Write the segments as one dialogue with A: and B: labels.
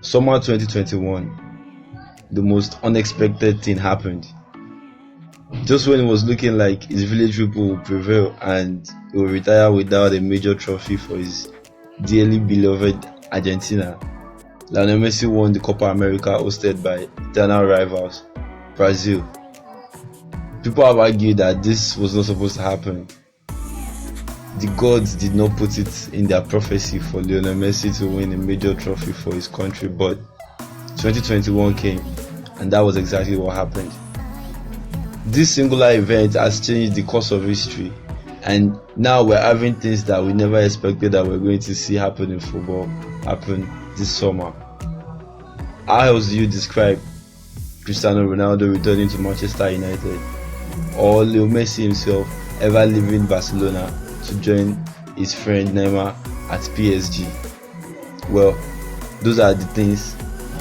A: Summer 2021, the most unexpected thing happened. Just when it was looking like his village people would prevail and he will retire without a major trophy for his dearly beloved Argentina, Lionel Messi won the Copa America hosted by eternal rivals Brazil. People have argued that this was not supposed to happen. The gods did not put it in their prophecy for Lionel Messi to win a major trophy for his country, but 2021 came and that was exactly what happened. This singular event has changed the course of history, and now we're having things that we never expected that we're going to see happen in football happen this summer. How else do you describe Cristiano Ronaldo returning to Manchester United, or Leo Messi himself ever leaving Barcelona to join his friend Neymar at PSG? Well, those are the things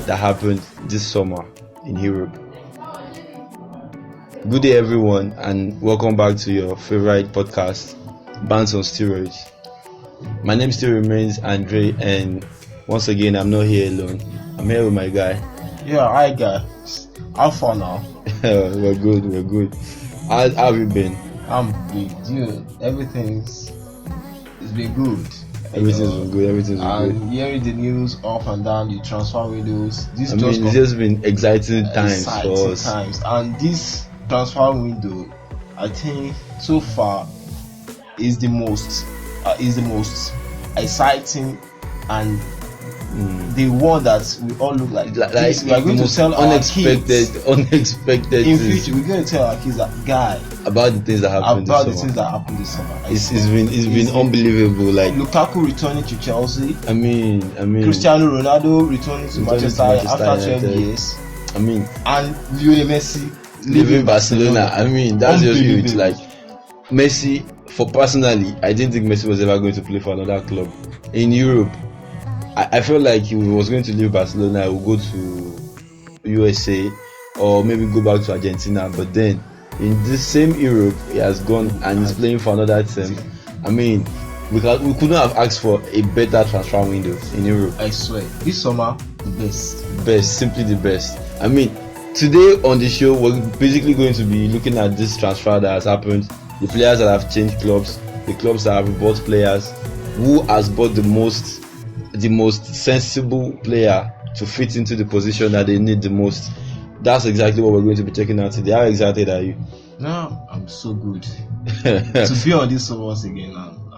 A: that happened this summer in Europe. Good day everyone, and welcome back to your favorite podcast, BANTS on Steroids. My name still remains Andrea, and once again I'm not here alone. I'm here with my guy.
B: Yeah, hi guys. How far now?
A: We're good. How have you been?
B: I'm good. Dude, it's been good.
A: Everything's been good.
B: Hearing the news up and down, the transfer windows.
A: It's just been exciting times for us.
B: And this transfer window, I think so far is the most exciting and the one that we all look like we are going to tell unexpected
A: in
B: future. We're going to tell our kids that guy
A: about the things that happened
B: this summer.
A: It's been unbelievable. Like
B: Lukaku returning to Chelsea.
A: I mean
B: Cristiano Ronaldo returning to Manchester after 12 years.
A: and
B: Lionel Messi
A: leaving Barcelona. That's just huge. Like Messi, personally, I didn't think Messi was ever going to play for another club in Europe. I felt like he was going to leave Barcelona, he would go to USA or maybe go back to Argentina. But then in this same Europe, he has gone and he's playing for another team. We couldn't have asked for a better transfer window in Europe.
B: I swear, this summer, the
A: best, simply the best. Today on the show, we're basically going to be looking at this transfer that has happened, the players that have changed clubs, the clubs that have bought players, who has bought the most sensible player to fit into the position that they need the most. That's exactly what we're going to be checking out today. How excited are you?
B: No, I'm so good to be on this once again.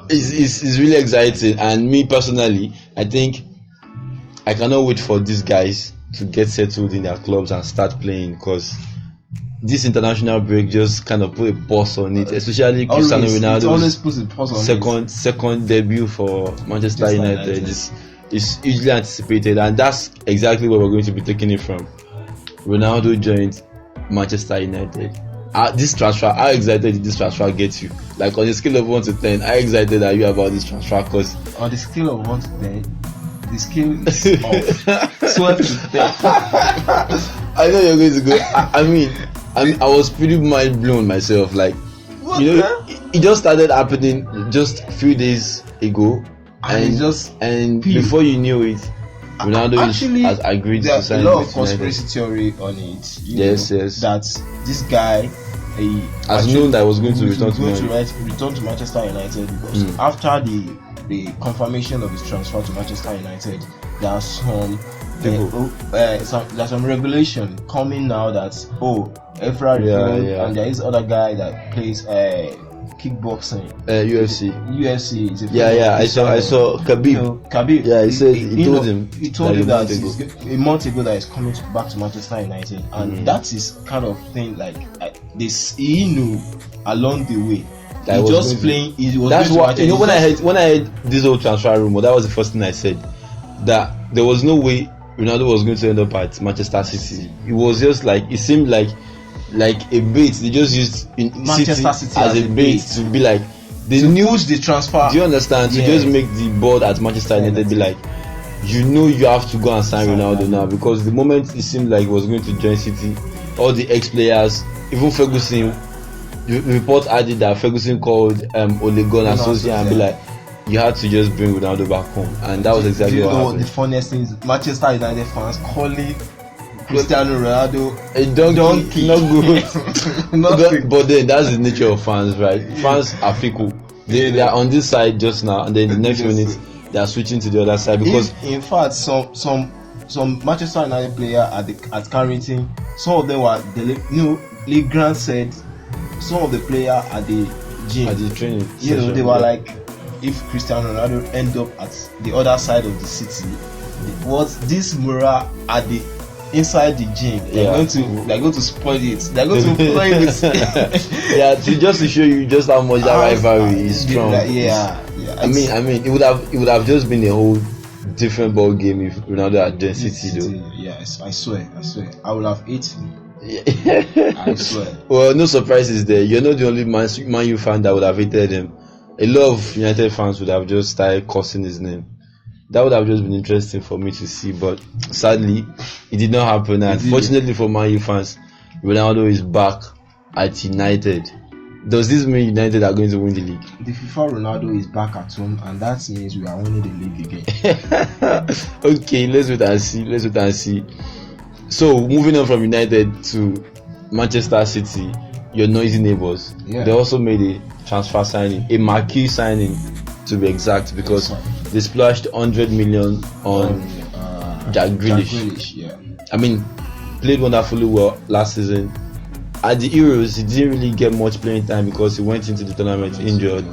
A: It's really exciting, and me personally, I think I cannot wait for these guys to get settled in their clubs and start playing, because this international break just kind of put a pause on it, especially Cristiano Ronaldo's second debut for Manchester United. It's hugely anticipated, and that's exactly where we're going to be taking it from. Ronaldo joined Manchester United. This transfer, how excited did this transfer get you? Like on a scale of 1 to 10, how excited are you about this transfer? Because
B: on the scale of 1 to 10, the scale is off 12 to 10.
A: I know you're going to go. I was pretty mind blown myself. Like, it just started happening just a few days ago, and before you knew it, Ronaldo has agreed to sign.
B: There's a lot of conspiracy theory on it.
A: Yes.
B: That this guy
A: has known that he was going to return
B: to Manchester United, because after the confirmation of his transfer to Manchester United, there are some revelation coming now that Efra and there is other guy that plays kickboxing, UFC. I saw Khabib.
A: Yeah, he told him that
B: a month ago that he's coming back to Manchester United, and that is kind of thing like this. He knew along the way. He just playing.
A: That's what when I heard this whole transfer rumor, that was the first thing I said, that there was no way Ronaldo was going to end up at Manchester City. It was just like, it seemed like a bait. They just used
B: Manchester City
A: as a bait to be like, they knew
B: the transfer.
A: Do you understand? To just make the board at Manchester United be like, you have to go and sign Ronaldo now, because the moment it seemed like he was going to join City, all the ex-players, even Ferguson, the report added that Ferguson called Ole Gunnar Solskjaer and be like, you had to just bring Ronaldo back home, and that was exactly what happened.
B: The funniest thing is Manchester United fans calling Cristiano Ronaldo
A: a donkey. Not good. But then that's the nature of fans, right? Fans are fickle. They are on this side just now, and then the next minute they are switching to the other side because
B: in fact some Manchester United player at Carrington, some of them were Lee Grant said some of the player at the gym,
A: at the training
B: session, they were like, if Cristiano Ronaldo end up at the other side of the city, what's this mural at the inside the gym, they're going to spoil it. They're going to play with
A: it. Just to show you just how much that rivalry is strong. I mean, it would have just been a whole different ball game if Ronaldo had joined City though.
B: Yes, I swear, I would have eaten. I swear.
A: Well, no surprises there. You're not the only Man U fan that would have hated him. A lot of United fans would have just started cursing his name. That would have just been interesting for me to see, but sadly, it did not happen. And fortunately for Man U fans, Ronaldo is back at United. Does this mean United are going to win the league?
B: The FIFA Ronaldo is back at home, and that means we are winning the league again.
A: Okay, let's wait and see. So, moving on from United to Manchester City, your noisy neighbours. Yeah. They also made a transfer signing, a marquee signing to be exact, because they splashed 100 million on Jack Grealish. Yeah. I mean, played wonderfully well last season. At the Euros, he didn't really get much playing time because he went into the tournament injured,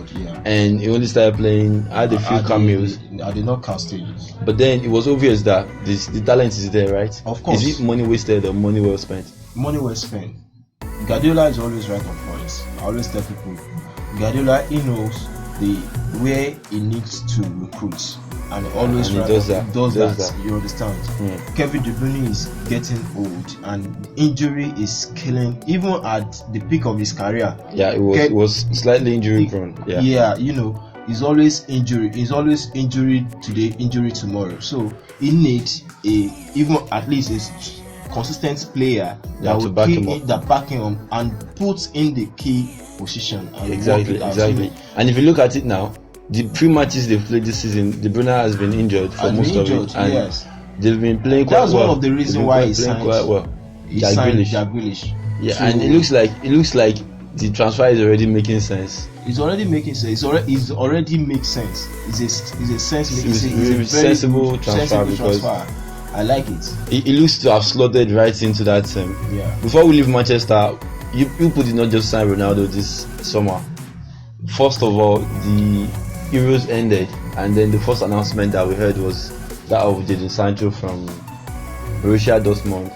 A: and he only started playing, had a few cameos.
B: I did not cast stages.
A: But then it was obvious that the talent is there, right?
B: Of course.
A: Is it money wasted or money well spent?
B: Money well spent. Guardiola is always right on points. I always tell people, Guardiola, he knows where he needs to recruit, and always does that. You understand? Kevin De Bruyne is getting old, and injury is killing. Even at the peak of his career,
A: it was slightly injury prone.
B: He's always injury. He's always injury today, injury tomorrow. So he needs even at least a consistent player that will back him up and put in the key position.
A: Exactly. And if you look at it now, the pre-matches they've played this season, De Bruyne has been injured for most of it, and they've been playing quite well.
B: That's one of the reasons why he signed
A: quite well.
B: Jack Grealish.
A: Yeah, so, and it looks like the transfer is already making sense.
B: It's already making sense. It's already makes sense. It's a
A: sensible transfer because
B: I like it.
A: It looks to have slotted right into that team. Before we leave Manchester, you people did not just sign Ronaldo this summer. First of all, the Euros ended, and then the first announcement that we heard was that of Jadon Sancho from Borussia Dortmund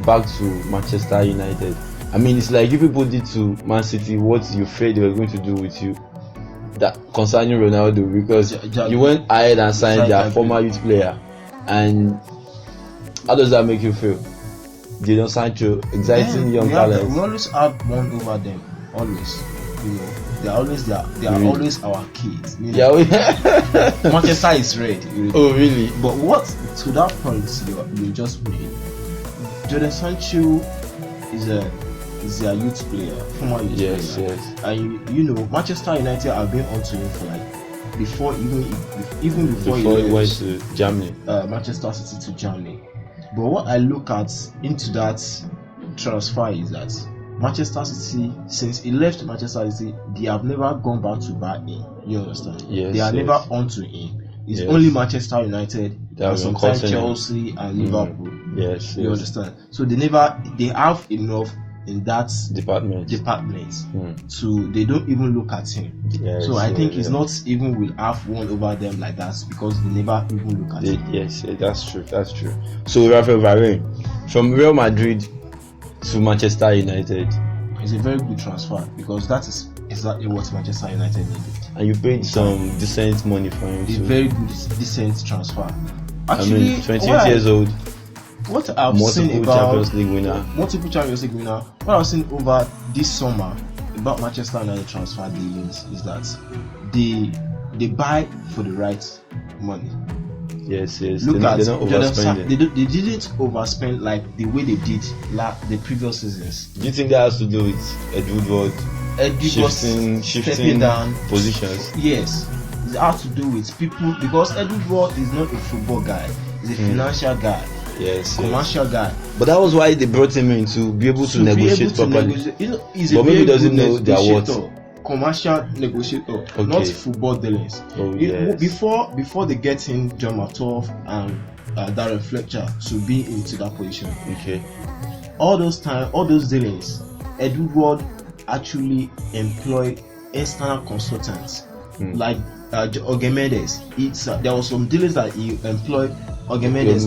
A: back to Manchester United. I mean, it's like you people did to Man City what you feared they were going to do with you, that concerning Ronaldo, because you went ahead and signed their former youth player. And how does that make you feel? Jadon Sancho, exciting young talent.
B: We always have one over them, always. They are always our kids. Manchester is red.
A: Oh really?
B: But what to that point you just made? Jadon Sancho is a youth player, former youth player. Yes. And Manchester United have been onto him for like before he
A: went to Germany.
B: Manchester City to Germany. But what I look at into that transfer is that Manchester City, since he left Manchester City, they have never gone back to buy him. You understand?
A: Yes,
B: they are never onto him. It's only Manchester United and sometimes Chelsea and Liverpool.
A: Yes.
B: You understand? So they have enough in that department. So they don't even look at him. So I think it's not even will have one over them like that because they never even look at him.
A: Yes, that's true. So Rafael Varane from Real Madrid to Manchester United.
B: It's a very good transfer because that is exactly what Manchester United needed.
A: And you paid some decent money for him.
B: It's very good, decent transfer. Actually,
A: 28 years old.
B: What I've seen about
A: Champions League winner.
B: Multiple Champions League winner. What I've seen over this summer about Manchester United transfer dealings is that they buy for the right money.
A: Yes.
B: Look
A: they don't overspend.
B: They didn't overspend like the way they did the previous seasons.
A: Do you think that has to do with Ed Woodward shifting
B: stepping down
A: positions?
B: Yes, It has to do with people, because Edward is not a football guy. He's a financial guy.
A: Yes,
B: commercial guy.
A: But that was why they brought him in, to be able to negotiate properly.
B: He's
A: but
B: a
A: maybe he doesn't know their worth.
B: Commercial negotiator, not football dealings. Before they get in John Matov and Darren Fletcher to be into that position.
A: Okay.
B: All those dealings, Edward actually employed external consultants like Ogemedes. There was some dealings that he employed Ogemedes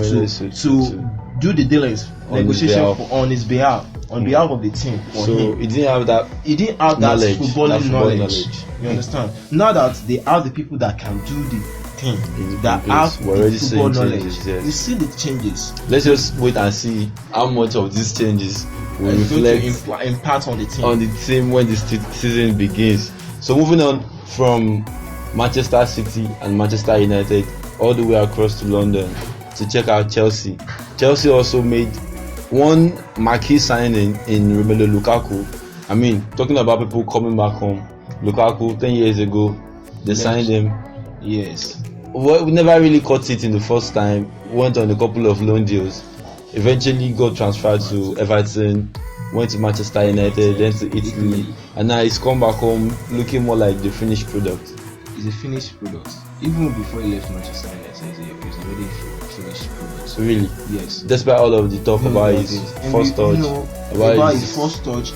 B: to do the dealings, negotiation on his behalf, on behalf of the team.
A: So he didn't have that.
B: He didn't have
A: knowledge,
B: that footballing knowledge. You understand? Now that they have the people that can do the thing, that have the football knowledge, you see the changes.
A: Let's just wait and see how much of these changes will reflect
B: impact on the
A: team when the season begins. So moving on from Manchester City and Manchester United all the way across to London to check out Chelsea. Chelsea also made one marquee signing in Romelu Lukaku. I mean, talking about people coming back home, Lukaku 10 years ago, they signed him.
B: Yes.
A: Well, we never really caught it in the first time. Went on a couple of loan deals. Eventually got transferred to Everton, went to Manchester United, then to Italy, and now he's come back home looking more like the finished product.
B: He's a finished product. Even before he left Manchester United, he's already finished product.
A: Really?
B: Yes.
A: Despite all of the talk about his first touch,
B: about his first touch,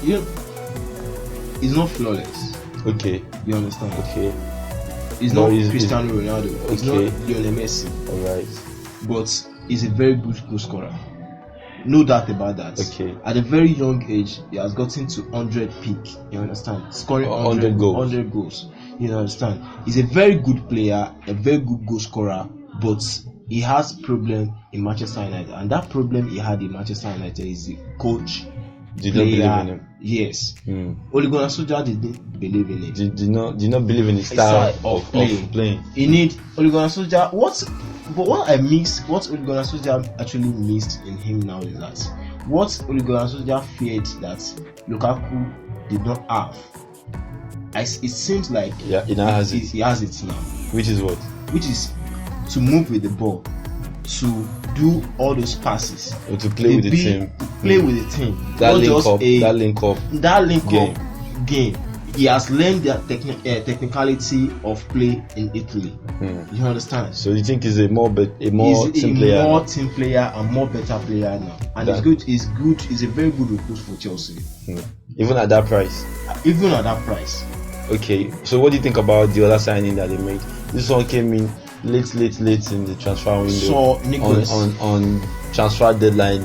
B: he's not flawless.
A: Okay.
B: You understand?
A: Okay.
B: He's not Cristiano Ronaldo. He's not Lionel Messi.
A: Alright.
B: But he's a very good goal scorer. No doubt about that.
A: Okay.
B: At a very young age, he has gotten to 100 peak. You understand? Scoring 100 goals. You understand? He's a very good player, a very good goal scorer, but he has problem in Manchester United, and that problem he had in Manchester United is the coach.
A: Did not believe in him.
B: Yes. Ole Gunnar Solskjaer didn't believe in it.
A: Did not believe in his style of playing.
B: He need Ole Gunnar Solskjaer. What Ole Gunnar Solskjaer actually missed in him now is that what Ole Gunnar Solskjaer feared that Lukaku did not have. It seems like
A: he now has it.
B: He has it now.
A: Which is what?
B: Which is to move with the ball, to do all those passes,
A: or to play with the team.
B: Play with the team.
A: That link up
B: game. He has learned the technicality of play in Italy. You understand?
A: So you think he's a more team
B: player and more better player now, and he's good. He's a very good recruit for Chelsea.
A: Even at that price. Okay, so what do you think about the other signing that they made? This one came in late in the transfer window.
B: So Nicholas
A: on transfer deadline,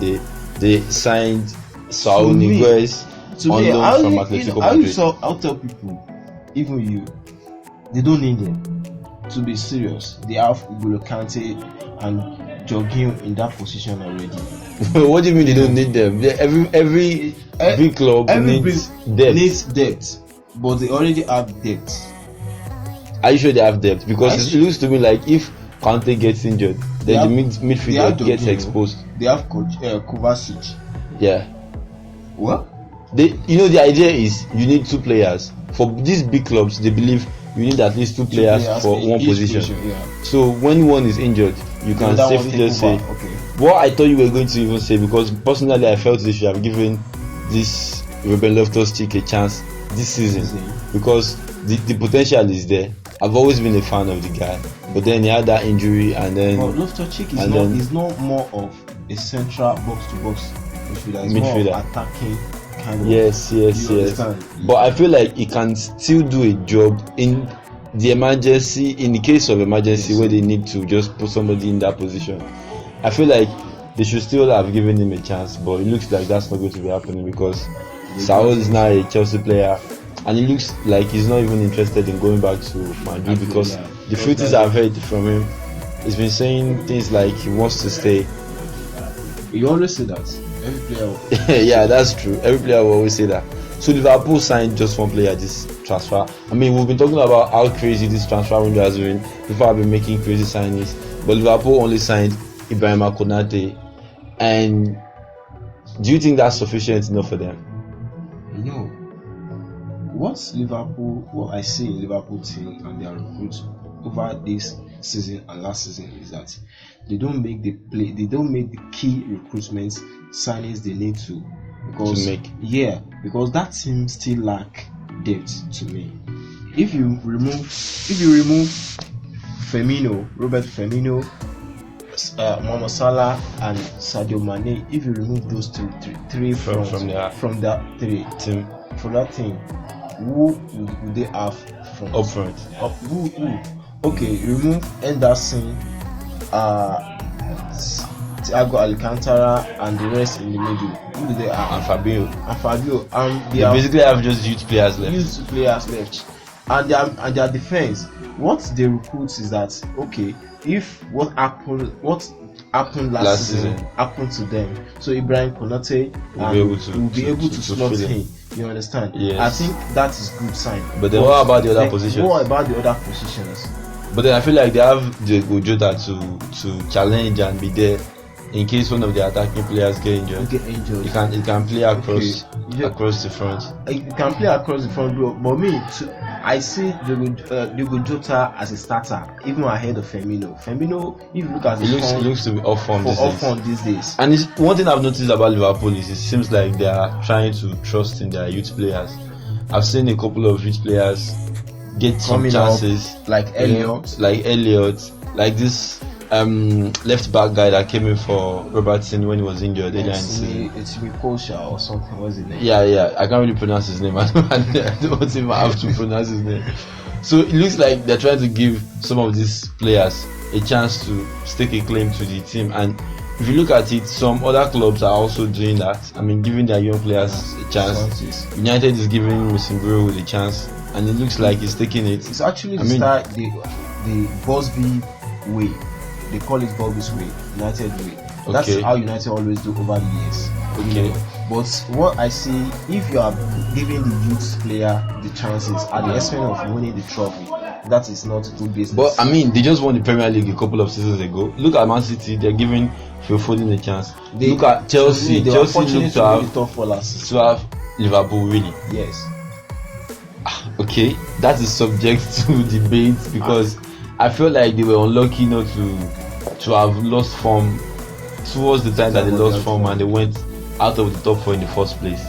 A: they signed Saul Niguez on loan from Atletico Madrid.
B: I'll tell people, even you, they don't need them. To be serious, they have N'Golo Kante and Jorginho in that position already.
A: What do you mean they don't need them? Every big club needs
B: depth, but they already have depth.
A: Are you sure they have depth? Because it looks to me like if Kante gets injured, then the midfielder gets exposed.
B: They have Kovacic.
A: Yeah.
B: What?
A: The idea is you need two players. For these big clubs, they believe you need at least two players for one position. So when one is injured, you can safely just say, what I thought you were going to even say, because personally I felt they should have given this Ruben Loftus-Cheek a chance this season, because the potential is there. I've always been a fan of the guy, but then he had that injury, and then. But
B: Loftus-Cheek is not more of a central box-to-box midfielder. It's more of attacking kind of.
A: Yes. But I feel like he can still do a job in the emergency. In the case of emergency, where they need to just put somebody in that position, I feel like they should still have given him a chance. But it looks like that's not going to be happening because Saul is now a Chelsea player. And it looks like he's not even interested in going back to Madrid because the fruits I've heard from him, he's been saying things like he wants to stay.
B: You always say that. Every player.
A: Yeah, that's true. Every player will always say that. So Liverpool signed just one player this transfer. I mean, we've been talking about how crazy this transfer window has been. People have been making crazy signings, but Liverpool only signed Ibrahima Konate. And do you think that's sufficient enough for them?
B: What I see in Liverpool team and their recruits over this season and last season is that they don't make the key recruitment signings they need to because that team still lack depth to me. If you remove Robert Firmino, Mohamed Salah and Sadio Mane, if you remove those three from that team, who would they have
A: up front?
B: Okay, remove Henderson, Thiago Alcantara and the rest in the middle. Who do they have?
A: And Fabio.
B: They
A: basically have just youth players left.
B: And their defense. What they recruit is that if what happened last season happened to them, so Ibrahim Konate will be able to slot him. You understand?
A: Yes.
B: I think that is good sign.
A: But then what about the other positions?
B: What about the other positions?
A: But then I feel like they have the Jota to challenge and be there in case one of the attacking players get injured. He can play across the front.
B: He can play across the front, but I see Diogo Jota as a starter, even ahead of Firmino. Firmino, if you look at
A: he looks to be off form
B: these days.
A: And one thing I've noticed about Liverpool is it seems like they are trying to trust in their youth players. I've seen a couple of youth players get some chances,
B: like Elliott,
A: like this left back guy that came in for Robertson when he was injured earlier in the season.
B: It's Rikosha or something. What's his name?
A: Yeah. I can't really pronounce his name. I don't even have to pronounce his name. So it looks like they're trying to give some of these players a chance to stake a claim to the team. And if you look at it, some other clubs are also doing that. I mean, giving their young players a chance. United is giving Mousinho a chance, and it looks like he's taking it.
B: It's actually the Busby way. They call it Bobby's way, United way. That's how United always do over the years. But what I see, if you are giving the youth player the chances at the expense of winning the trophy, that is not good business.
A: But I mean, they just won the Premier League a couple of seasons ago. Look at Man City; they're giving Phil Foden a chance. Look at Chelsea. Chelsea look to have Liverpool winning.
B: Yes.
A: Okay, that is subject to debate because I feel like they were unlucky not to have lost form towards the time that they lost form and they went out of the top four in the first place.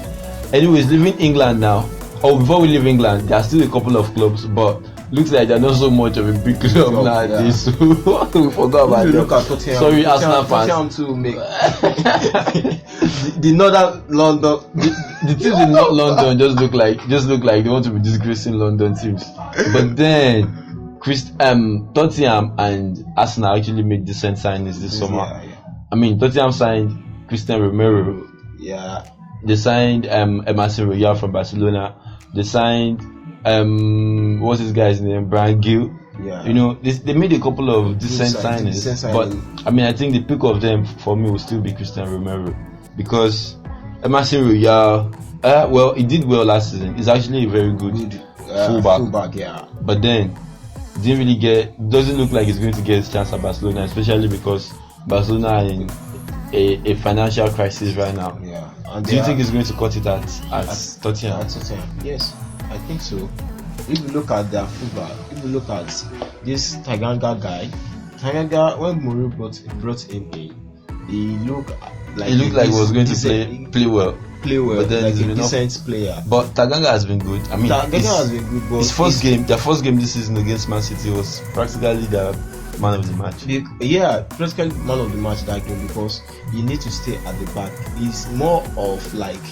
A: Anyways, leaving England now. Before we leave England, there are still a couple of clubs, but looks like they're not so much of a big club nowadays. So we forgot about them.
B: Look at Tottenham.
A: Sorry, Arsenal fans.
B: Tottenham to make the Northern London.
A: The teams in North London just look like they want to be disgracing London teams. But then Tottenham and Arsenal actually made decent signings this summer. I mean, Tottenham signed Christian Romero.
B: Yeah.
A: They signed Emerson Royal from Barcelona. They signed what's this guy's name? Brian Gill.
B: Yeah.
A: You know, they made a couple of decent signings. But I mean, I think the pick of them for me will still be Christian Romero because Emerson Royal, he did well last season. He's actually a very good fullback.
B: Yeah.
A: But then doesn't look like he's going to get his chance at Barcelona, especially because Barcelona are in a financial crisis right now.
B: Yeah.
A: Do you think he's going to cut it at Tottenham?
B: Yes, I think so. If you look at their fullback, if you look at this Tanganga guy, when Mourinho brought him in, he looked like he was going to play well. But then like a decent player. But Tanganga has been good. I mean, Tanganga has been good. But their first game this season against Man City was practically the man of the match. Practically man of the match that game because you need to stay at the back. He's more of like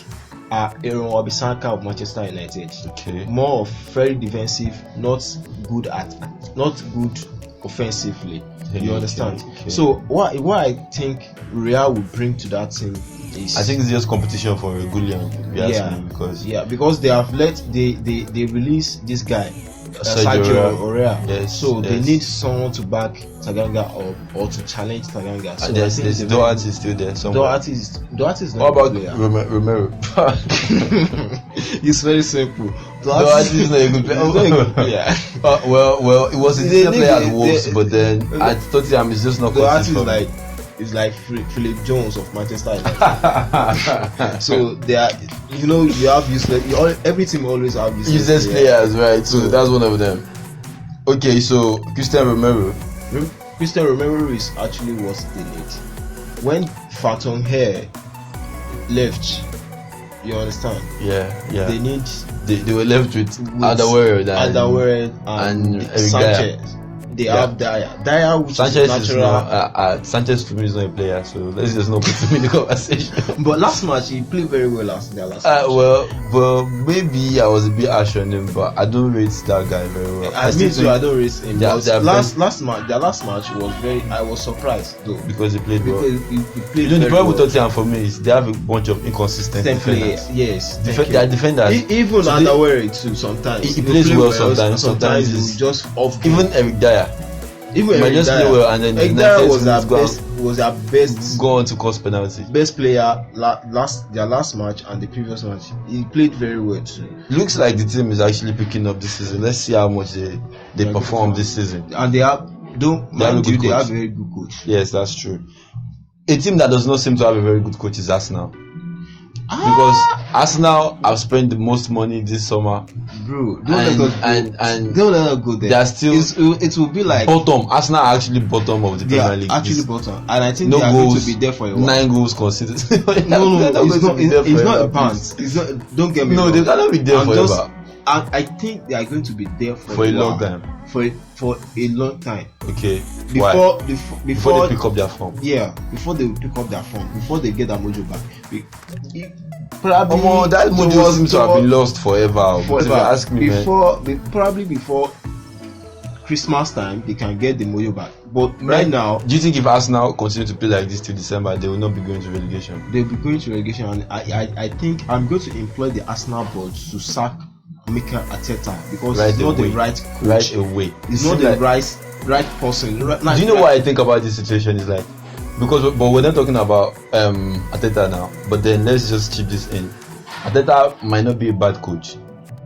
B: Aaron Wan-Bissaka of Manchester United. Okay. More of very defensive, not good offensively. You understand? Okay. So what I think Real will bring to that team is, I think it's just competition for Regulian. Because they have they release this guy Sergio Aurier. They need someone to back Tanganga up or to challenge Tanganga. So there's Doherty still there somewhere. Doherty is not. What about Romero? It's very simple. Doherty is not a good player. Well, it was a decent player at Wolves, but then at Tottenham it's just not consistent. It's like Philip Jones of Manchester United. So they are, you have useless. Every team always have useless players, right? So that's one of them.
A: Okay, so Christian Romero
B: is actually what they need. When Phantom Hair left, you understand?
A: Yeah.
B: They need.
A: They were left with Arowosaye and
B: Sanchez. They have Dyer, which
A: Sanchez
B: is natural.
A: Sanchez to me is not a player, so let's just not put him in the conversation.
B: But last match he played very well last match.
A: Well, maybe I was a bit harsh on him, but I don't rate that guy very well.
B: I don't rate him. Their last match was I was surprised though
A: because he played well.
B: He played
A: the problem with Tottenham for me is they have a bunch of inconsistent defenders.
B: Yes,
A: they are defenders.
B: Even Underwear too. Sometimes
A: he plays well. Sometimes he's
B: just off.
A: Even Eric Dyer.
B: Even
A: might just play well, and then
B: was their best.
A: Go on to cost penalty.
B: Best player their last match and the previous match. He played very well too.
A: Looks like the team is actually picking up this season. Let's see how much they perform this season.
B: And they have they have a very good coach.
A: Yes, that's true. A team that does not seem to have a very good coach is Arsenal. Because Arsenal have spent the most money this summer,
B: bro. Don't let us go there.
A: They are still.
B: It will be like
A: bottom. Arsenal are actually bottom of the Premier League.
B: Actually bottom, and I think they are going to be there for a while.
A: 9 goals conceded.
B: No, it's not a BANTS. It's not. Don't get me wrong.
A: No, they cannot be there forever.
B: I think they are going to be there for
A: a long time.
B: For a long time.
A: Okay.
B: Before
A: they pick up their form.
B: Yeah, before they pick up their form, before they get that mojo back. Probably
A: that mojo seems to have been lost forever. If you ask me,
B: probably before Christmas time, they can get the mojo back. But right now,
A: do you think if Arsenal continue to play like this till December, they will not be going to relegation?
B: They'll be going to relegation, and I think I'm going to employ the Arsenal board to sack Mikel Arteta because he's not the right coach.
A: Right away.
B: He's not the right person.
A: Do you know what I think about this situation? Is like but we're not talking about Arteta now. But then let's just chip this in. Arteta might not be a bad coach,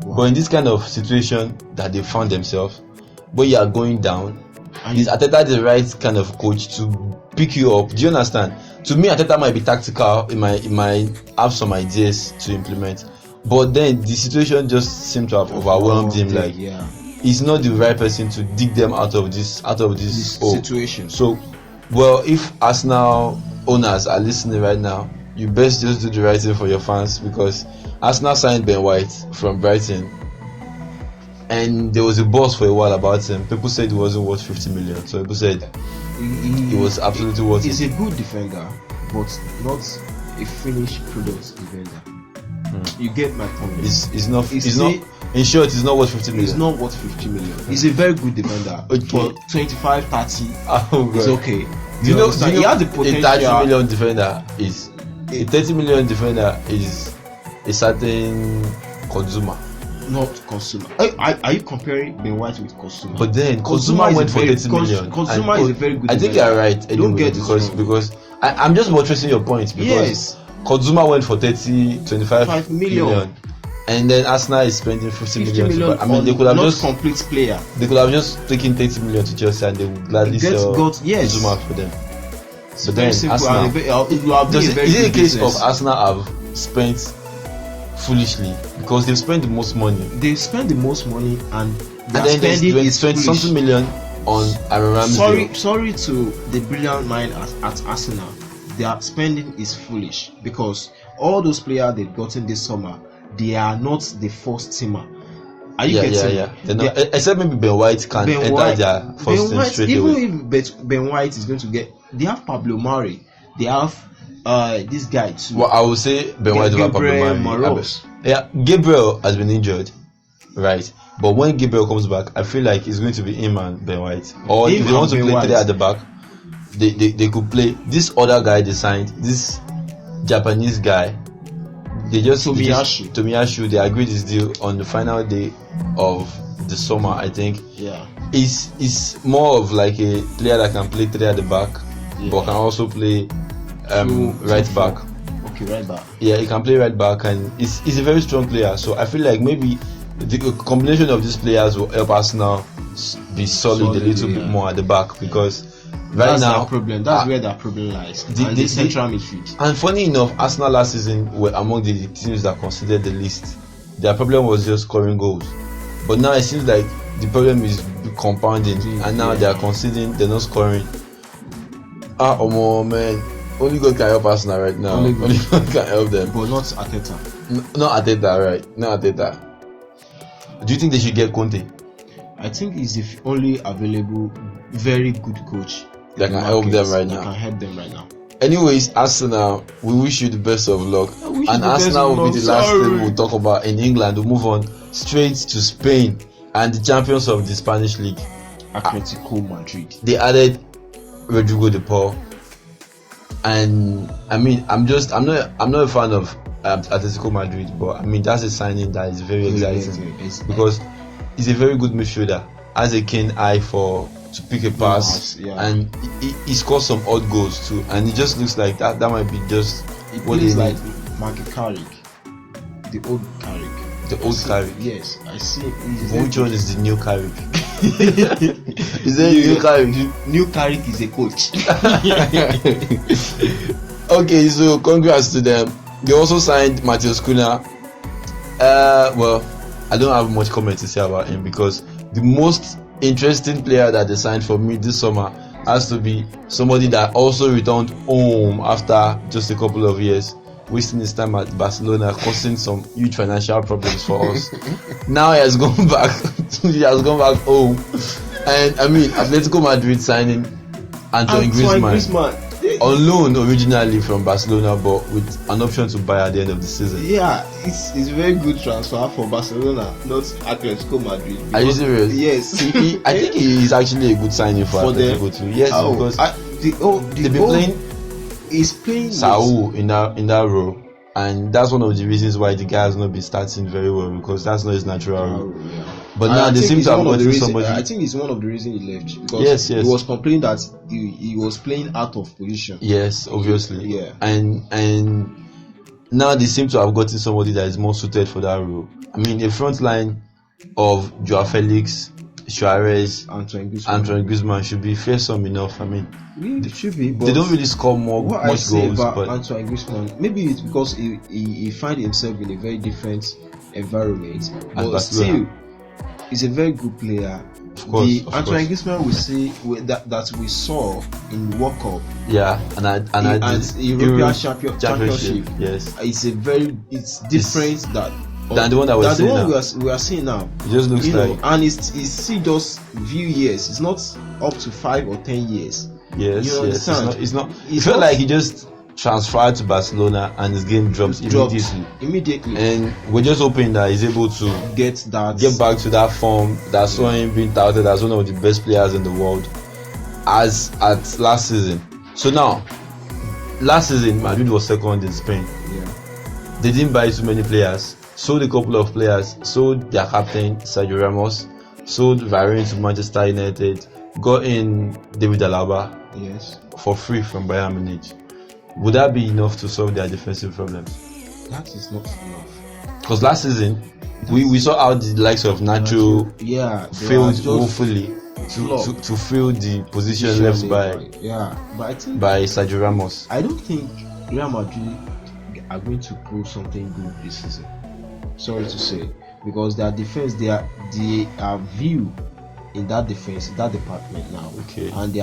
A: but in this kind of situation that they found themselves, where you are going down, is Arteta the right kind of coach to pick you up? Do you understand? To me, Arteta might be tactical. It might have some ideas to implement. But then the situation just seemed to have overwhelmed him. He's not the right person to dig them out of this
B: situation.
A: So, if Arsenal owners are listening right now, you best just do the right thing for your fans, because Arsenal signed Ben White from Brighton, and there was a buzz for a while about him. People said he wasn't worth 50 million. So people said he was absolutely worth it.
B: He's a good defender, but not a finished product defender. You get my point.
A: It's not. In short, it's not worth 50 million.
B: It's not worth 50 million. He's a very good defender. For 25, 30, it's okay.
A: Do you know
B: he has the potential.
A: A 30 million defender is a 30 million defender is a certain consumer.
B: Not consumer. Are you comparing Ben White with consumer?
A: But then consumer went for 30 million.
B: Consumer is a very good.
A: I think you are right. Don't get because I'm just buttressing your point because. Consumer went for 25 million, and then Arsenal is spending 50 million. I mean, they could have just
B: complete player.
A: They could have just taken 30 million to Chelsea, and they would gladly sell Consumer for them. So then Arsenal, is it a case of Arsenal have spent foolishly because they've spent the most money?
B: They spent the most money, and
A: then they spent something million on Aaron Ramsey.
B: Sorry to the brilliant mind at Arsenal. Their spending is foolish because all those players they've gotten this summer, they are not the first teamer. Are you getting?
A: Yeah. Except maybe Ben White can enter their first team straight away.
B: Even if Ben White is going to get, they have Pablo Mari, they have this guy too.
A: Well, I would say Ben White over Pablo Mari. Yeah, Gabriel has been injured, right? But when Gabriel comes back, I feel like it's going to be him and Ben White. Or if they want to play three at the back, they could play this other guy they signed, this Japanese guy. Tomiyasu. They agreed his deal on the final day of the summer, I think.
B: Yeah.
A: Is more of like a player that can play three at the back, but can also play right back.
B: Okay, right back.
A: Yeah, he can play right back, and he's a very strong player. So I feel like maybe the combination of these players will help us now be solid a little bit more at the back, because right now
B: that's where that problem lies. The central midfield.
A: And funny enough, Arsenal last season were among the teams that considered the least. Their problem was just scoring goals. But now it seems like the problem is compounding, and now they are conceding, they're not scoring. Man, only God can help Arsenal right now. Only God can help them,
B: but not Arteta.
A: Not Arteta, right? Not Arteta. Do you think they should get Conte?
B: I think he's the only available very good coach
A: that can help them right now. Anyways, Arsenal, we wish you the best of luck. And Arsenal will be the last thing we'll talk about in England. We'll move on straight to Spain and the champions of the Spanish league,
B: Atletico Madrid.
A: They added Rodrigo de Paul, and I mean, I'm not a fan of Atletico Madrid, but I mean that's a signing that is very exciting because he's a very good midfielder, has a keen eye to pick a pass, and he scores some odd goals too, and it just looks like that might be just
B: what he like Marky Carrick, the old Carrick.
A: The old Carrick.
B: Yes, I see.
A: Which one is the new Carrick? Is there a new Carrick?
B: New Carrick is a coach.
A: Okay, so congrats to them. They also signed Matheus Cunha. Well, I don't have much comment to say about him because the most interesting player that they signed for me this summer has to be somebody that also returned home after just a couple of years, wasting his time at Barcelona, causing some huge financial problems for us. Now he has gone back. He has gone back home, and I mean, Atletico Madrid signing Antoine Griezmann on loan originally from Barcelona, but with an option to buy at the end of the season.
B: Yeah, it's a very good transfer for Barcelona, not Atletico Madrid.
A: Are you serious?
B: Yes.
A: I think he is actually a good signing for Atletico too. Yes, because they've been playing.
B: He's playing
A: Saul in that role, and that's one of the reasons why the guy has not been starting very well, because that's not his natural role. Yeah. But now they seem to have gotten somebody.
B: I think it's one of the reasons he left, because he was complaining that he was playing out of position.
A: Yes, obviously.
B: Yeah.
A: And now they seem to have gotten somebody that is more suited for that role. I mean, a front line of Joao Felix, Suarez,
B: Antoine
A: Griezmann should be fearsome enough. I mean,
B: they should be. But
A: they don't really score much goals.
B: But Antoine Griezmann, maybe it's because he finds himself in a very different environment, but still, he's a very good player.
A: Of course,
B: Antoine Griezmann we see that we saw in World Cup.
A: Yeah, and
B: European Championship.
A: Yes,
B: it's different
A: than the one that we're
B: seeing we are seeing now.
A: It just looks like,
B: and it's still just few years. It's not up to 5 or 10 years.
A: Yes, you understand? It's not. It felt like he just transferred to Barcelona and his game dropped immediately. And we're just hoping that he's able to get back to that form that saw him being touted as one of the best players in the world as at last season. So now, last season Madrid was second in Spain.
B: Yeah.
A: They didn't buy too many players. Sold a couple of players, sold their captain Sergio Ramos, sold Varane to Manchester United, got in David Alaba for free from Bayern Munich. Would that be enough to solve their defensive problems?
B: That is not enough.
A: Because last season we saw how the likes of Nacho failed woefully to fill the position left by Sergio Ramos.
B: I don't think Real Madrid are going to pull something good this season. Sorry to say, because their defense, they are view in that defense, that department now.
A: Okay.
B: And they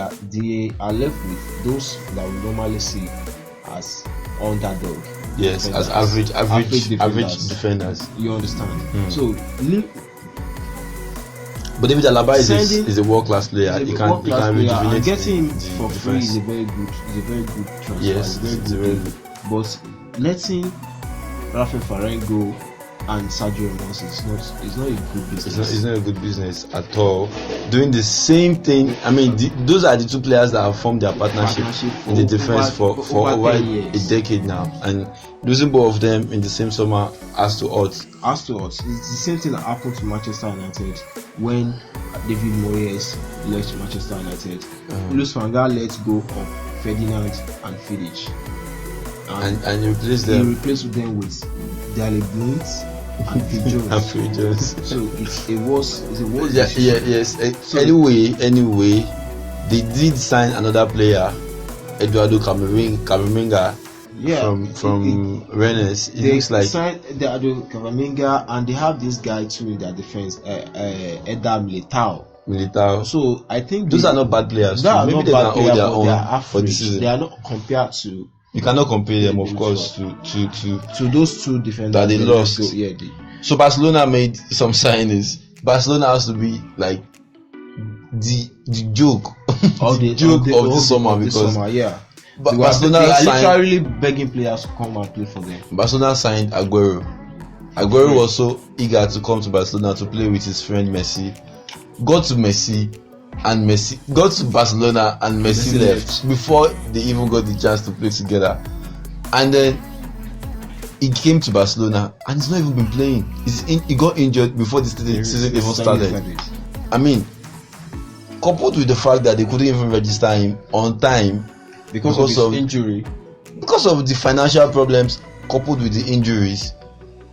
B: are left with those that we normally see as underdog.
A: Yes, as average defenders.
B: You understand? So,
A: but David Alaba is a world class player. He can rejuvenate.
B: Getting him for free is a very good transfer.
A: Yes, it's very good.
B: But letting Rafael Varane go and Sergio Ramos is not a good business.
A: It's not a good business at all. Doing the same thing. I mean, those are the two players that have formed their partnership in the defense for over a decade now, and losing both of them in the same summer has to hurt.
B: It's the same thing that happened to Manchester United when David Moyes left Manchester United. Luis van Gaal let go of Ferdinand and Vidic.
A: And you replace them.
B: He replaced them with Daley Blind and Phil Jones. So it was.
A: Yes. So anyway, they did sign another player, Eduardo Camavinga. from Rennes. It looks like
B: they are the Cavaminga, and they have this guy too in their defense, Eda Militao. So I think
A: those are not bad players. Maybe they can hold their own for this season.
B: They are not compared to.
A: You cannot compare them, of course, to
B: those two defenders
A: that they lost. So Barcelona made some signings. Barcelona has to be like the joke of the summer because
B: Barcelona are literally begging players to come and play for them.
A: Barcelona signed Aguero. Aguero was so eager to come to Barcelona to play with his friend Messi. Got to Barcelona and Messi left before they even got the chance to play together. And then he came to Barcelona and he's not even been playing. He got injured before the season even started. I mean, coupled with the fact that they couldn't even register him on time
B: because of his injury,
A: because of the financial problems, coupled with the injuries,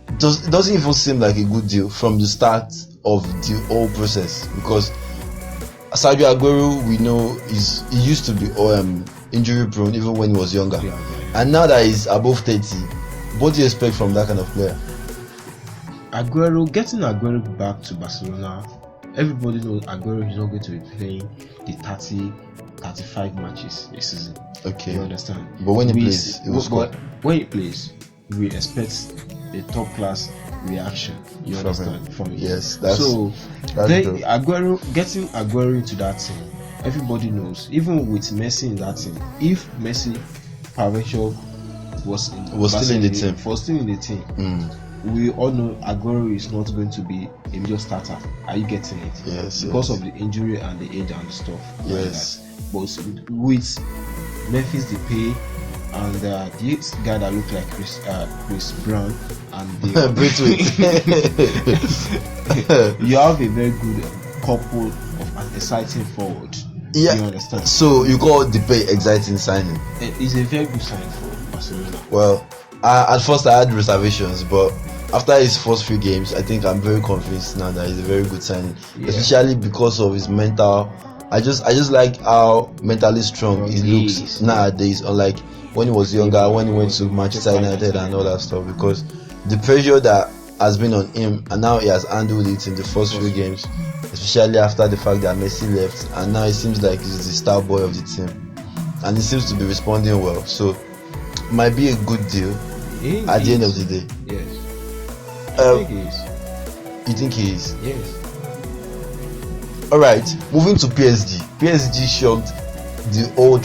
A: it doesn't even seem like a good deal from the start of the whole process. Because Sergio Aguero, we know, he used to be injury prone even when he was younger, and now that he's above 30, what do you expect from that kind of player?
B: Getting Aguero back to Barcelona, everybody knows Aguero is not going to be playing the 30-35 matches this season.
A: Okay,
B: you understand?
A: But when he plays, he will score.
B: When he plays, we expect a top class reaction. You understand? From him.
A: Yes,
B: that's getting Aguero into that team. Everybody knows, even with Messi in that team, if Messi Parvation was still in the team, we all know Aguero is not going to be a major starter. Are you getting it?
A: Yes.
B: Because of the injury and the age and stuff.
A: Yes.
B: But with Memphis Depay and this guy that looked like Chris Brown and you have a very good couple of an exciting forward.
A: Yeah.
B: You understand?
A: So you call Depay exciting signing?
B: It's a very good sign for Barcelona.
A: Well, at first I had reservations, but after his first few games, I think I'm very convinced now that he's a very good signing, especially because of his mental. I just like how mentally strong he looks nowadays, unlike when he was younger, when he went to Manchester United and all that stuff. Because the pressure that has been on him, and now he has handled it in the first few games, especially after the fact that Messi left, and now it seems like he's the star boy of the team, and he seems to be responding well. So might be a good deal at the end of the day.
B: Yes. I think he is.
A: You think he is?
B: Yes.
A: Alright, moving to PSG. PSG shocked the whole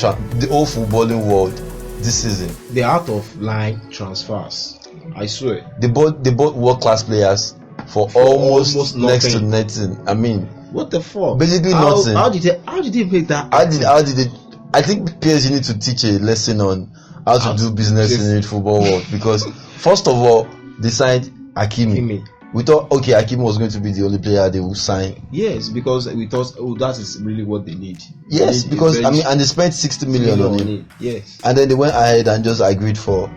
A: footballing world this season.
B: The out of line transfers. I swear.
A: They bought world class players for almost next to nothing. I mean,
B: what the fuck?
A: Basically nothing.
B: How did they make that?
A: How did they? I think PSG need to teach a lesson on how to do business in the football world, because first of all they signed Hakimi. We thought Hakimi was going to be the only player they would sign.
B: Yes, because we thought that is really what they need.
A: Yes, because and they spent 60 million on him.
B: Yes.
A: And then they went ahead and just agreed for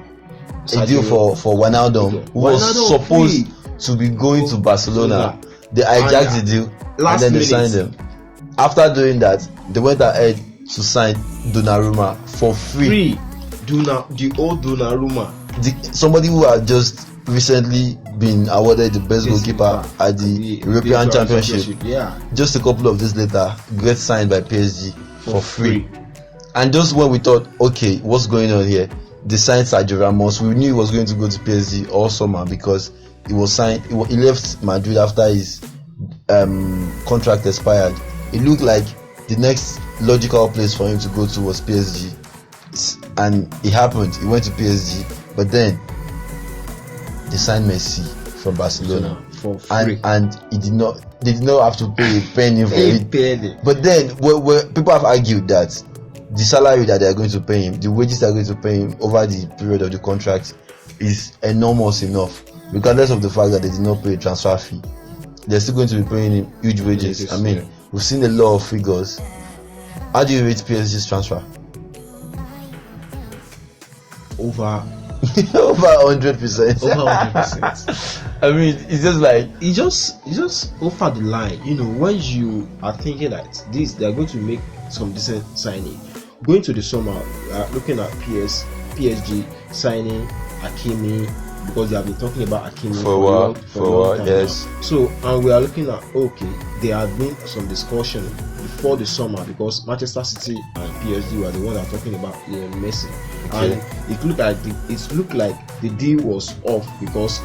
A: a deal for Wijnaldum, who was supposed to be going to Barcelona. They hijacked the deal and then they signed him. After doing that, they went ahead to sign Donnarumma for free.
B: The old Donnarumma,
A: somebody who had just recently been awarded the best goalkeeper at the European Championship.
B: Yeah.
A: Just a couple of days later, gets signed by PSG for free. And just when we thought, okay, what's going on here? They signed Sergio Ramos. We knew he was going to go to PSG all summer because he was signed. He left Madrid after his contract expired. It looked like the next logical place for him to go to was PSG, and it happened. He went to PSG, but then they signed Messi from Barcelona
B: for free,
A: and they did not have to pay a penny for it. But then where people have argued that the salary that they are going to pay him, the wages they are going to pay him over the period of the contract is enormous enough, regardless of the fact that they did not pay a transfer fee. They're still going to be paying him huge wages. I mean, we've seen a lot of figures. How do you rate PSG's transfer?
B: Over
A: 100%.
B: Over 100%.
A: I mean, it's just like
B: it just over the line. You know, when you are thinking that they are going to make some decent signing, going to the summer, looking at PSG signing Hakimi, because they have been talking about Hakimi
A: for a while, yes.
B: Now. So, and we are looking at, okay, there have been some discussion before the summer, because Manchester City and PSG were the ones that are talking about Messi,
A: okay.
B: And it looked like the deal was off, because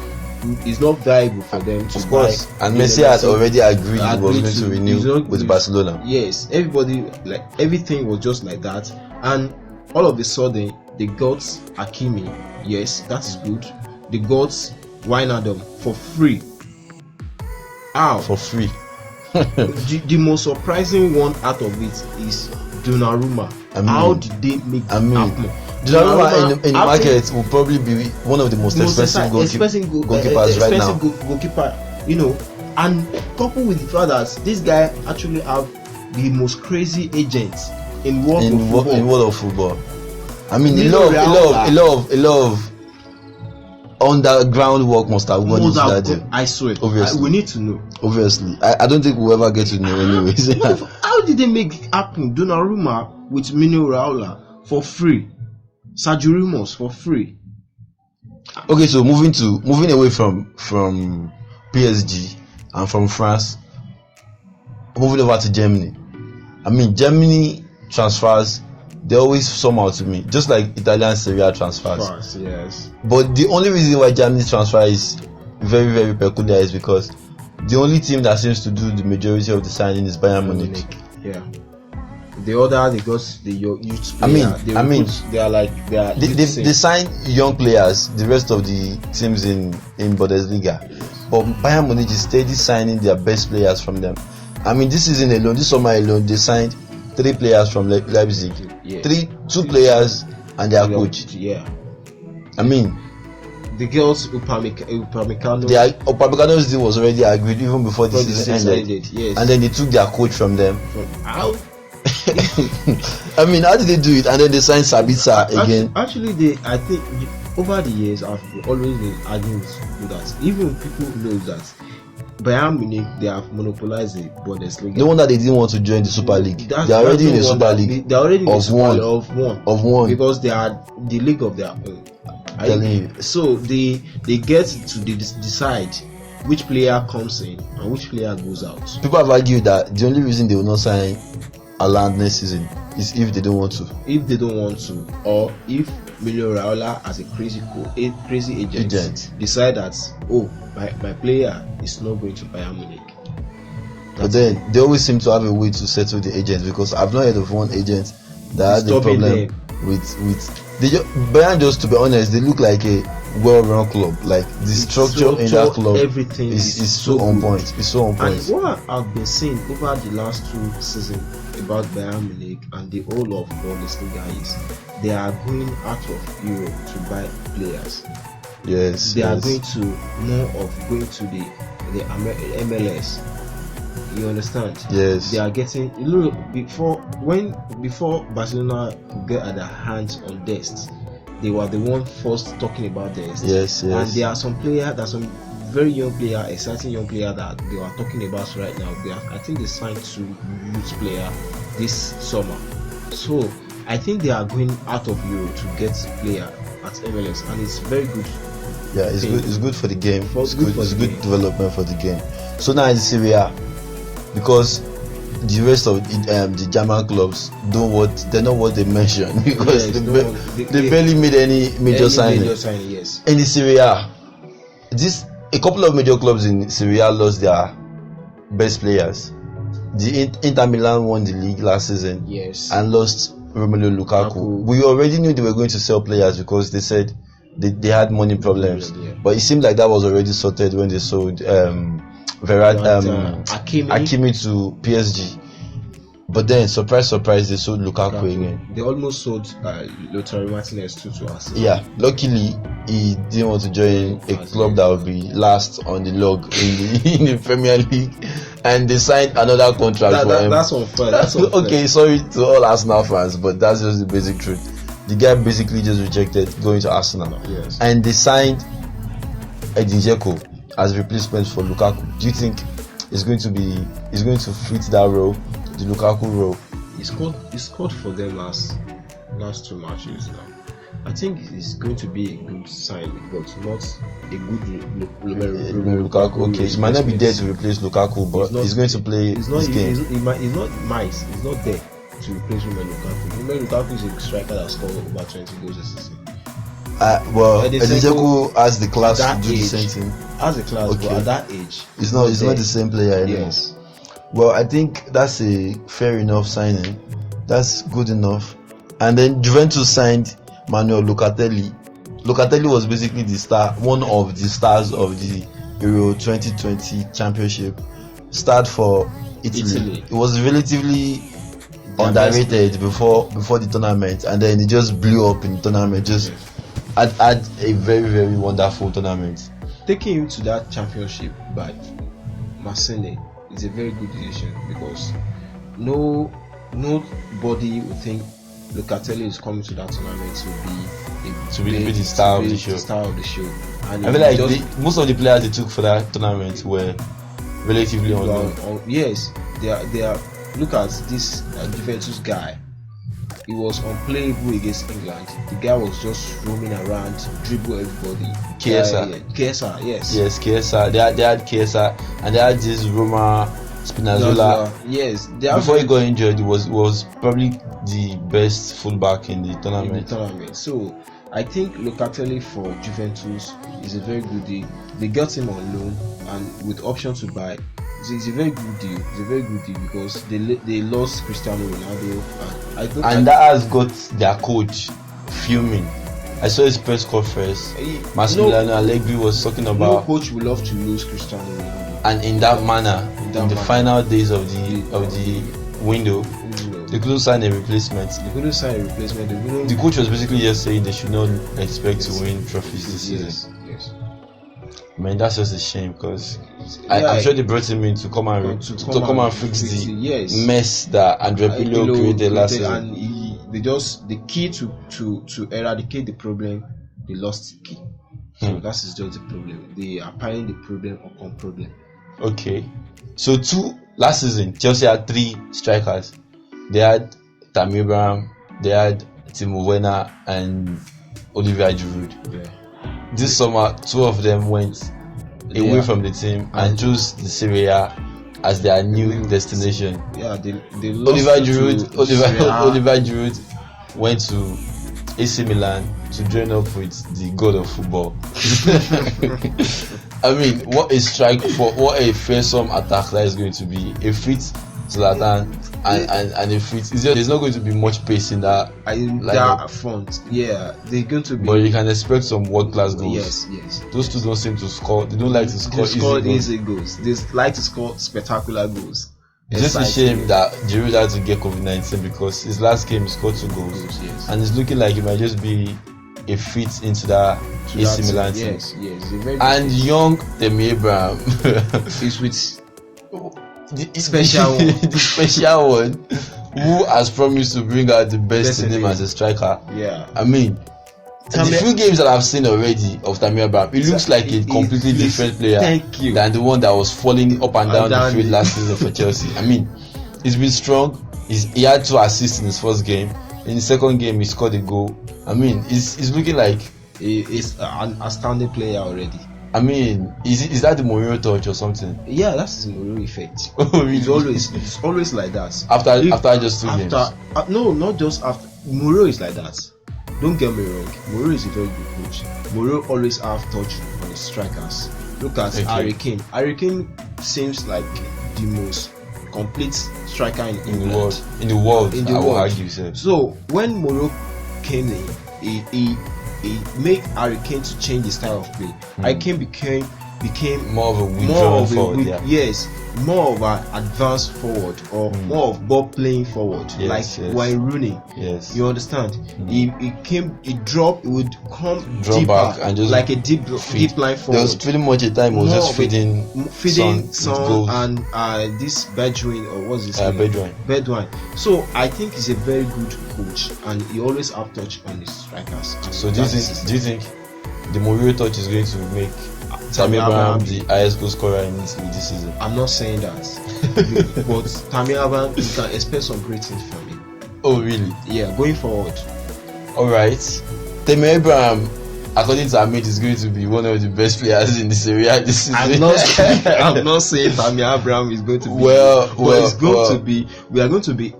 B: it's not viable for them to buy.
A: And Messi had already agreed he was going to renew with Barcelona.
B: Yes, everybody, like, everything was just like that, and all of a sudden they got Hakimi. Yes, that is good. They got Wijnaldum for free. How?
A: For free.
B: The most surprising one out of it is Donnarumma. How did they make it happen?
A: Donnarumma in the market will probably be one of the most expensive goalkeepers right now.
B: Goalkeeper, you know, and coupled with the fact that this guy actually have the most crazy agents in world of football.
A: I mean, a lot of underground work must have gone into that deal.
B: I swear.
A: Obviously,
B: we need to know.
A: Obviously, I don't think we'll ever get to know anyways.
B: How did they make it happen? Donnarumma with Mino Raiola for free, Sergio Ramos for free.
A: Okay, so moving away from PSG and from France, moving over to Germany. I mean, Germany transfers, they always somehow to me, just like Italian Serie A transfers.
B: France, yes.
A: But the only reason why Germany transfer is very, very peculiar is because the only team that seems to do the majority of the signing is Bayern Munich.
B: Yeah. The other, they got the youth players.
A: They sign young players. The rest of the teams in Bundesliga, but Bayern Munich is steady signing their best players from them. I mean, this summer alone, they signed 3 players from Leipzig. Yeah. 2 players and their coach.
B: Yeah.
A: I mean,
B: the girls Upamecano.
A: Upamecano's deal was already agreed even before the season ended.
B: Yes.
A: And then they took their coach from them.
B: How?
A: I mean, how did they do it? And then they signed Sabitzer again.
B: Actually, I think over the years I've always been arguing with that. Even people know that Bayern Munich, they have monopolized the Bundesliga.
A: No wonder they didn't want to join the Super League. They are already in the Super League.
B: They are already in the Super League
A: of one
B: because they are the league of their own. So they get to decide which player comes in and which player goes out.
A: People have argued that the only reason they will not sign Haaland next season is if they don't want to.
B: If they don't want to, or if Mino Raiola as a crazy agent decide that my player is not going to Bayern Munich.
A: But then they always seem to have a way to settle the agent, because I've not heard of one agent that had a problem with Bayern. Just to be honest, they look like a well-run club. Like the structure in that club,
B: everything
A: is so on point. It's so on point.
B: And what I've been seeing over the last 2 seasons about Bayern Munich and the whole of Bundesliga is they are going out of Europe to buy players.
A: Yes,
B: they are going to going to the MLS. You understand?
A: Yes.
B: They are getting before Barcelona get at their hands on Dest, they were the one first talking about Dest.
A: Yes.
B: And there are some very young player, exciting young player that they are talking about right now. I think they signed 2 youth player this summer. So I think they are going out of Europe to get player at MLS, and it's very good.
A: Yeah, it's good. It's good for the game. It's good development for the game. So now in Syria, because the rest of the German clubs they're not what they mentioned, because they barely made any major signing.
B: Yes.
A: In the Syria, a couple of major clubs in Syria lost their best players. The Inter Milan won the league last season,
B: yes,
A: and lost Romelu Lukaku. We already knew they were going to sell players because they said they had money problems, but it seemed like that was already sorted when they sold Hakimi to PSG. But then, surprise, they sold Lukaku again.
B: They almost sold Lautaro Martinez too to us.
A: Yeah, luckily he didn't want to join a club that would be last on the log in the Premier League, and they signed another contract for him.
B: That's unfair. That's unfair.
A: Okay, sorry to all Arsenal fans, but that's just the basic truth. The guy basically just rejected going to Arsenal,
B: yes,
A: and they signed Edin Dzeko as replacement for Lukaku. Do you think it's going to fit that role, the Lukaku role?
B: He scored for them last 2 matches now. I think it's going to be a good sign, but not a good
A: Lukaku. Okay, he might not be there to replace Lukaku, but he's going to play this game.
B: He's not there to replace Lukaku. Lukaku is a striker that scored over 20 goals a season.
A: Well, Ezeku has the class to do the same thing.
B: Has the class, okay. But at that age,
A: he's not the same player anymore. Yes. Well, I think that's a fair enough signing. That's good enough. And then Juventus signed Manuel Locatelli. Locatelli was basically one of the stars of the Euro 2020 Championship. Starred for Italy. It was relatively underrated before the tournament, and then it just blew up in the tournament. Just had a very, very wonderful tournament.
B: Taking him to that championship by Marseille is a very good decision, because nobody would think Locatelli is coming to that tournament to be the star of the show.
A: And I feel like most of the players they took for that tournament were relatively unknown.
B: Yes, they are. Look at this Juventus guy. He was unplayable against England. The guy was just roaming around, dribble everybody.
A: Chiesa,
B: yes.
A: Yes, Chiesa. They had Chiesa, and they had this Roma Spinazzola.
B: Yes.
A: Before he got injured, he was probably the best fullback in the tournament.
B: So I think Locatelli for Juventus is a very good deal. They got him on loan and with option to buy. It's a very good deal. Because they lost Cristiano Ronaldo,
A: and that has got their coach fuming. I saw his press conference. Massimiliano Allegri was talking about.
B: No coach would love to lose Cristiano Ronaldo.
A: And in that manner, in the final days of the window, they couldn't sign a replacement. The coach was basically just saying they should not expect to win trophies this season.
B: Yes.
A: I mean, that's just a shame, because I'm sure they brought him in to come and fix the mess that Andrea Pirlo created last season.
B: And the key to eradicate the problem, they lost the key. So that is just the problem. They are piling the problem upon problem.
A: Okay. So last season, Chelsea had 3 strikers. They had Tammy Abraham, they had Timo Werner, and Olivier Giroud.
B: Yeah.
A: This summer, 2 of them went away from the team and chose the Serie A as their new destination.
B: Yeah, they lost
A: Olivier Giroud went to AC Milan to join up with the god of football. I mean, what a fearsome attack that is going to be. A fit Zlatan and a fit. There's not going to be much pace in that.
B: That front, yeah, they're going to be.
A: But you can expect some world-class goals.
B: Yes.
A: Those two don't seem to score. They don't like to score
B: easy goals. They like to score spectacular goals.
A: It's just a shame that Giroud had to get COVID-19, because his last game he scored 2 goals.
B: Yes.
A: And it's looking like it might just be a fit into that AC Milan team.
B: Yes. Very
A: and young Tammy Abraham
B: is with
A: the special one who has promised to bring out the best in him as a striker.
B: Yeah.
A: I mean, the few games that I've seen already of Tammy Abraham, it looks like a completely different player than the one that was falling up and down the field last season for Chelsea. I mean, he's been strong. He had 2 assists in his first game. In the second game, he scored a goal. I mean, he's looking like
B: he's an outstanding player already.
A: I mean, is that the Mourinho touch or something?
B: Yeah, that's the Mourinho effect.
A: Oh, really?
B: It's always like that.
A: After just 2 games.
B: No, not just after. Mourinho is like that. Don't get me wrong. Mourinho is a very good coach. Mourinho always have touch on his strikers. Look at Harry Kane. Harry Kane seems like the most complete striker in England.
A: In the world. I will argue so.
B: So when Mourinho came in, he made Harry Kane to change his style of play. Harry Kane became
A: more of a withdrawn forward.
B: Yes, more of an advanced forward, or more of ball playing forward, Wayne Rooney.
A: Yes,
B: you understand. He would come
A: drop
B: deeper,
A: back and just
B: like a deep line forward.
A: There was pretty much a time he was just feeding
B: Son and this Bedouin, or what's his name? Bedouin. So I think he's a very good coach, and he always have touch on his strikers.
A: So do you think the Mourinho touch is going to make Tammy Abraham the highest goal scorer in this season?
B: I'm not saying that, but Tammy Abraham, you can expect some great things from him.
A: Oh really?
B: Yeah, going forward.
A: All right. Tammy Abraham, according to Hamid, is going to be one of the best players in this area this season.
B: I'm not saying Tammy Abraham is going to be. We are going to be.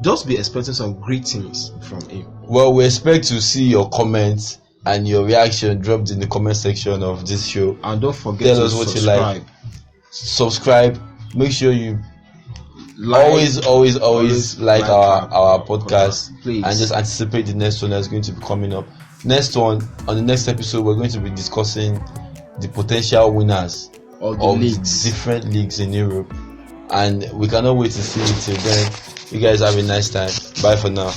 B: Just be expecting some great things from him.
A: Well, we expect to see your comments and your reaction dropped in the comment section of this show.
B: And don't forget to subscribe.
A: Subscribe. Make sure you always like our podcast.
B: Please.
A: And just anticipate the next one that's going to be coming up. Next one, on the next episode, we're going to be discussing the potential winners of different leagues in Europe. And we cannot wait to see you till then. You guys have a nice time. Bye for now.